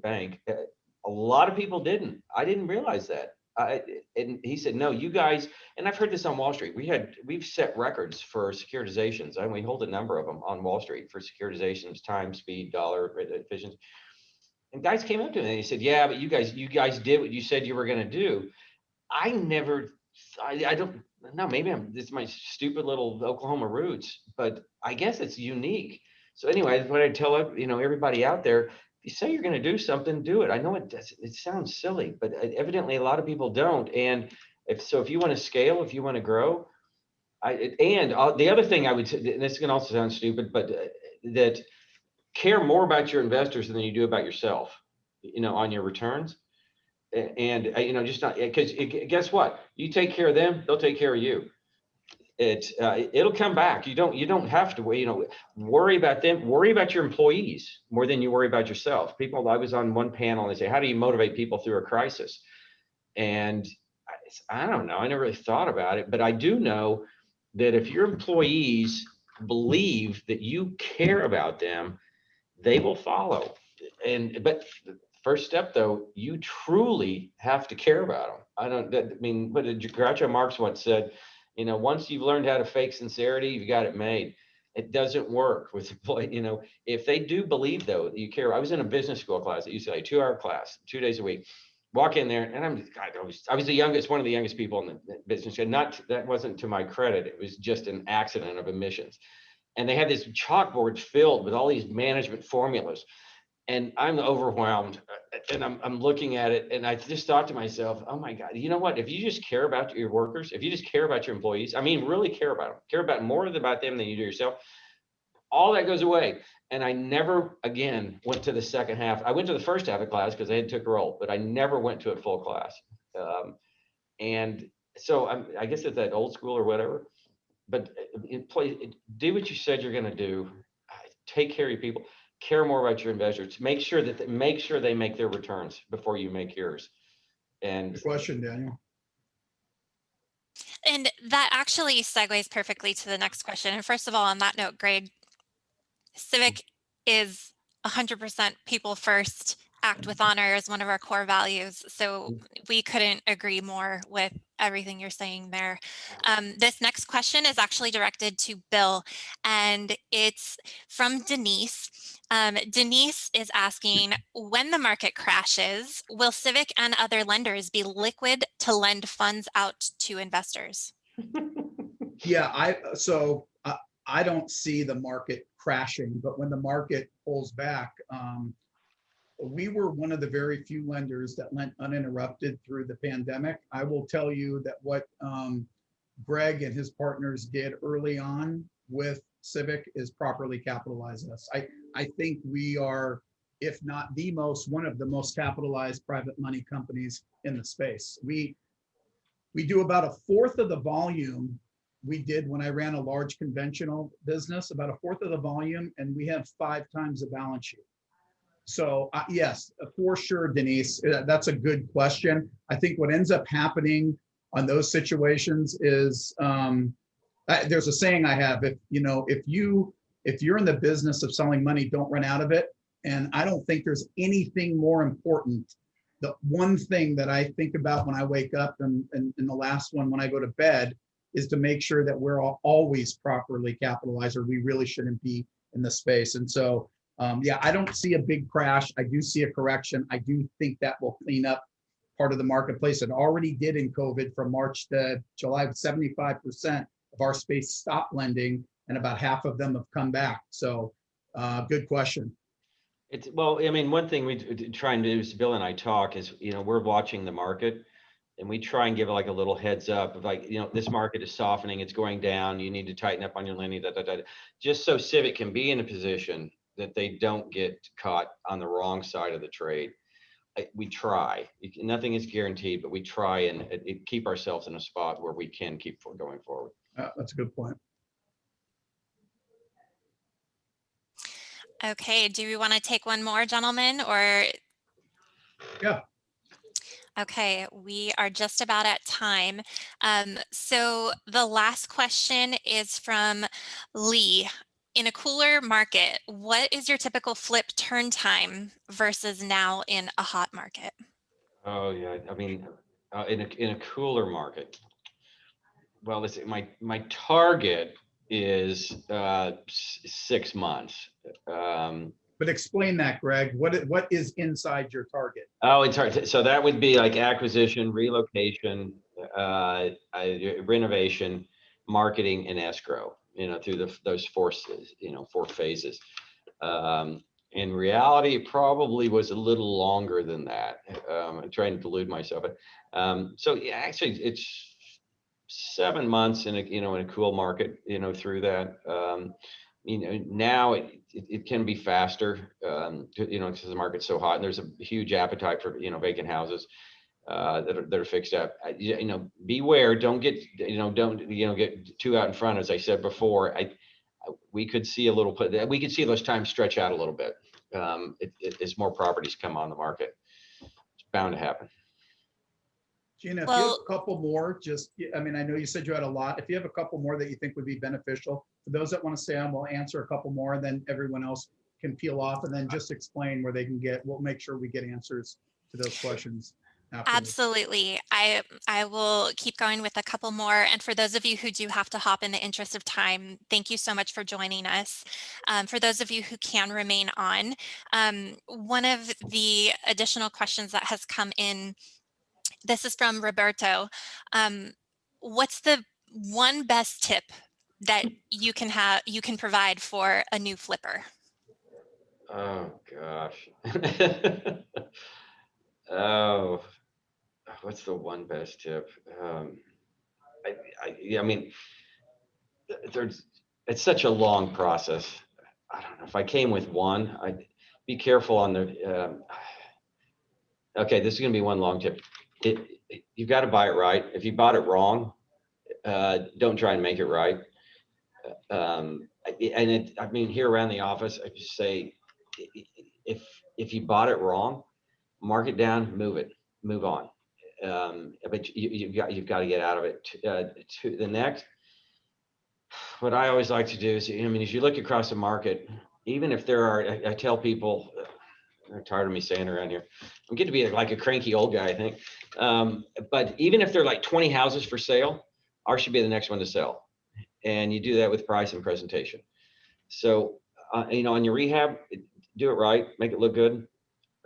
bank. A lot of people didn't. I didn't realize that. And he said, no, you guys, and I've heard this on Wall Street. We've set records for securitizations, and we hold a number of them on Wall Street for securitizations, time, speed, dollar, efficiency. And guys came up to me and he said, yeah, but you guys did what you said you were going to do. I don't know, maybe this is my stupid little Oklahoma roots, but I guess it's unique. So anyway, what I tell everybody out there, you say you're going to do something, do it. I know it sounds silly, but evidently a lot of people don't. And if you want to scale, if you want to grow, the other thing I would say, and this can also sound stupid, but that care more about your investors than you do about yourself, on your returns. And just not, because guess what? You take care of them, they'll take care of you. It'll come back. You don't have to worry about them. Worry about your employees more than you worry about yourself. I was on one panel and they say, how do you motivate people through a crisis? And I don't know. I never really thought about it, but I do know that if your employees believe that you care about them, they will follow. But the first step, though, you truly have to care about them. What did Groucho Marx once said? Once you've learned how to fake sincerity, you've got it made. It doesn't work with employees. If they do believe, though, that you care. I was in a business school class at UCLA, 2-hour class, 2 days a week. Walk in there, and I was the youngest, one of the youngest people in the business. And that wasn't to my credit. It was just an accident of admissions. And they had this chalkboard filled with all these management formulas. And I'm overwhelmed, and I'm looking at it, and I just thought to myself, oh my God, you know what? If you just care about your workers, if you just care about your employees, really care about them, more about them than you do yourself, all that goes away. And I never again went to the second half. I went to the first half of class because I had took a roll, but I never went to a full class. And so I guess it's that old school or whatever, but do what you said you're going to do. Take care of your people. Care more about your investors. Make sure they make their returns before you make yours. And good question, Daniel. And that actually segues perfectly to the next question. And first of all, on that note, Greg, Civic is 100% people first, act with honor is one of our core values. So we couldn't agree more with everything you're saying there. This next question is actually directed to Bill, and it's from Denise. Denise is asking, when the market crashes, will Civic and other lenders be liquid to lend funds out to investors? Yeah, I don't see the market crashing, but when the market pulls back, we were one of the very few lenders that lent uninterrupted through the pandemic. I will tell you that what Greg and his partners did early on with Civic is properly capitalize us. I think we are, if not one of the most capitalized private money companies in the space. We do about 1/4 of the volume we did when I ran a large conventional business, about 1/4 of the volume, and we have 5 times the balance sheet. So yes, for sure, Denise, that's a good question. I think what ends up happening on those situations is there's a saying I have: if you're in the business of selling money, don't run out of it. And I don't think there's anything more important. The one thing that I think about when I wake up and the last one when I go to bed is to make sure that we're always properly capitalized, or we really shouldn't be in the space. And so, yeah, I don't see a big crash. I do see a correction. I do think that will clean up part of the marketplace. It already did in COVID. From March to July, 75% of our space stopped lending, and about half of them have come back. So good question. Well, I mean, one thing we try and do is Bill and I talk is, we're watching the market, and we try and give like a little heads up of like, this market is softening, it's going down, you need to tighten up on your lending, just so Civic can be in a position that they don't get caught on the wrong side of the trade. We try. Nothing is guaranteed, but we try and keep ourselves in a spot where we can keep going forward. That's a good point. Okay, do we want to take one more, gentlemen, or? Yeah. Okay, we are just about at time. So the last question is from Lee. In a cooler market, what is your typical flip turn time versus now in a hot market? Oh yeah, I mean, in a cooler market. Well, let's see, my target is 6 months. But explain that, Greg. What is inside your target? Oh, it's hard. So that would be like acquisition, relocation, renovation, marketing, and escrow. Through those four phases. In reality, it probably was a little longer than that. I'm trying to delude myself. So yeah, actually, it's 7 months in a cool market. Through that. Now it can be faster, because the market's so hot and there's a huge appetite for, vacant houses that are fixed up. Beware, don't get too out in front. As I said before, we could see those times stretch out a little bit as more properties come on the market. It's bound to happen. Gina, if you have a couple more, I know you said you had a lot. If you have a couple more that you think would be beneficial, for those that want to stay on, we'll answer a couple more, and then everyone else can peel off, and then just explain where they can we'll make sure we get answers to those questions afterwards. Absolutely. I will keep going with a couple more. And for those of you who do have to hop in the interest of time, thank you so much for joining us. For those of you who can remain on, one of the additional questions that has come in, this is from Roberto. What's the one best tip that you can provide for a new flipper? Oh gosh. Oh, what's the one best tip? It's such a long process. I don't know if I came with one. I'd be careful on the. Okay, this is going to be one long tip. You've got to buy it right. If you bought it wrong, don't try and make it right. Here around the office, I just say, if you bought it wrong, mark it down, move on. But you've got to get out of it. To the next, what I always like to do is, as you look across the market, even if there are, I tell people, they're tired of me saying around here, I'm getting to be like a cranky old guy, I think. But even if there are like 20 houses for sale, ours should be the next one to sell. And you do that with price and presentation. So, on your rehab, do it right, make it look good.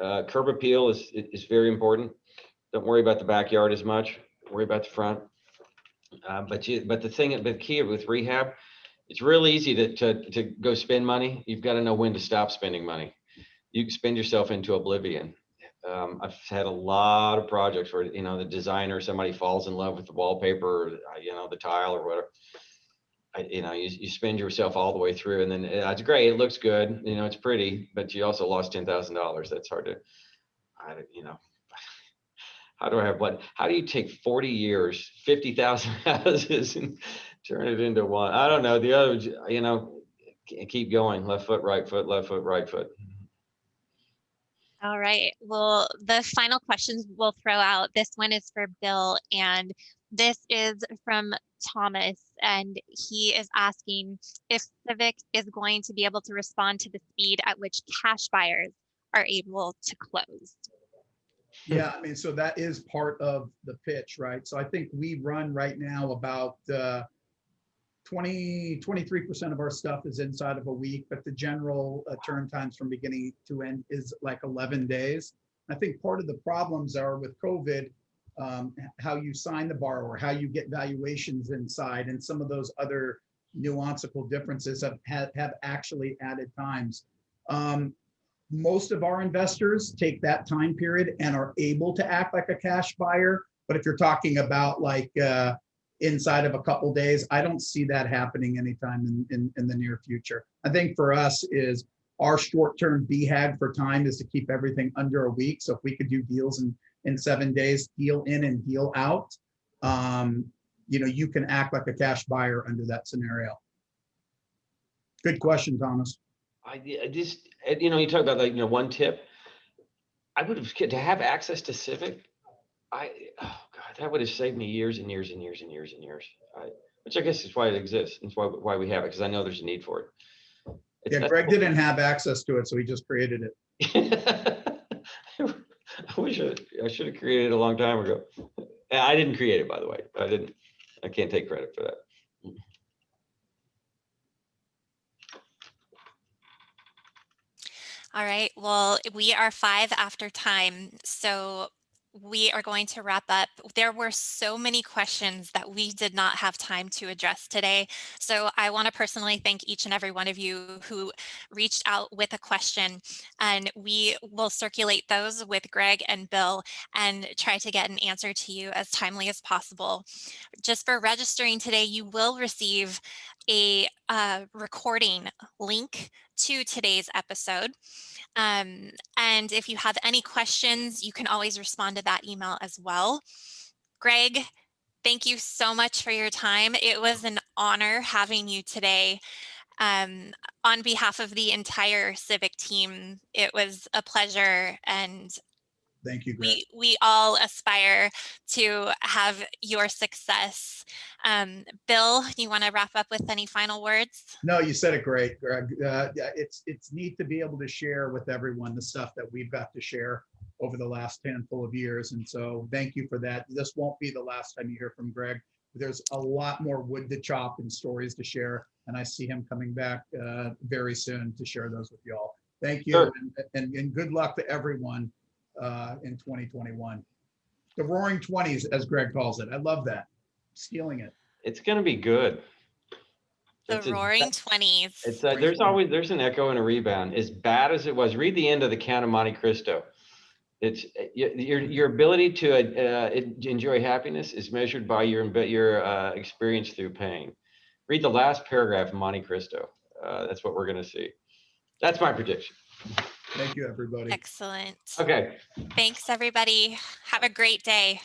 Curb appeal is very important. Don't worry about the backyard as much. Worry about the front. But the key with rehab, it's real easy to go spend money. You've got to know when to stop spending money. You can spend yourself into oblivion. I've had a lot of projects where the designer, somebody falls in love with the wallpaper, or, the tile or whatever. You spend yourself all the way through, and then it's great. It looks good. It's pretty, but you also lost $10,000. That's hard to. How do you take 40 years, 50,000 houses and turn it into one? I don't know. The other, keep going. Left foot, right foot, left foot, right foot. All right. Well, the final questions we'll throw out. This one is for Bill, and this is from Thomas, and he is asking if Civic is going to be able to respond to the speed at which cash buyers are able to close. Yeah, I mean, so that is part of the pitch, right? So I think we run right now about 23% of our stuff is inside of a week, but the general turn times from beginning to end is like 11 days. I think part of the problems are with COVID, how you sign the borrower, how you get valuations inside, and some of those other nuanceable differences have actually added times. Most of our investors take that time period and are able to act like a cash buyer. But if you're talking about like inside of a couple days, I don't see that happening anytime in the near future. I think for us is our short-term BHAG for time is to keep everything under a week. So if we could do deals in 7 days, deal in and deal out, you can act like a cash buyer under that scenario. Good question, Thomas. I just, you talk about like, one tip. I would have, to have access to Civic, oh God, that would have saved me years and years and years and years and years. Which I guess is why it exists. It's why we have it, because I know there's a need for it. Yeah, Greg didn't have access to it, so he just created it. I wish I should have created it a long time ago. I didn't create it, by the way. I can't take credit for that. All right. Well, we are 5 after time, so we are going to wrap up. There were so many questions that we did not have time to address today. So I want to personally thank each and every one of you who reached out with a question, and we will circulate those with Greg and Bill and try to get an answer to you as timely as possible. Just for registering today, you will receive a recording link to today's episode. And if you have any questions, you can always respond to that email as well. Greg, thank you so much for your time. It was an honor having you today. On behalf of the entire Civic team, it was a pleasure, and Thank you, Greg. we all aspire to have your success. Bill, you want to wrap up with any final words? No, you said it great, Greg. It's neat to be able to share with everyone the stuff that we've got to share over the last handful of years. And so thank you for that. This won't be the last time you hear from Greg. There's a lot more wood to chop and stories to share. And I see him coming back very soon to share those with you all. Thank you. Sure. And good luck to everyone in 2021. The Roaring 20s, as Greg calls it. I love that. Stealing it. It's going to be good. The Roaring 20s. It's there's an echo and a rebound. As bad as it was, read the end of The Count of Monte Cristo. It's your ability to enjoy happiness is measured by your experience through pain. Read the last paragraph of Monte Cristo. That's what we're going to see. That's my prediction. Thank you, everybody. Excellent. Okay. Thanks, everybody. Have a great day.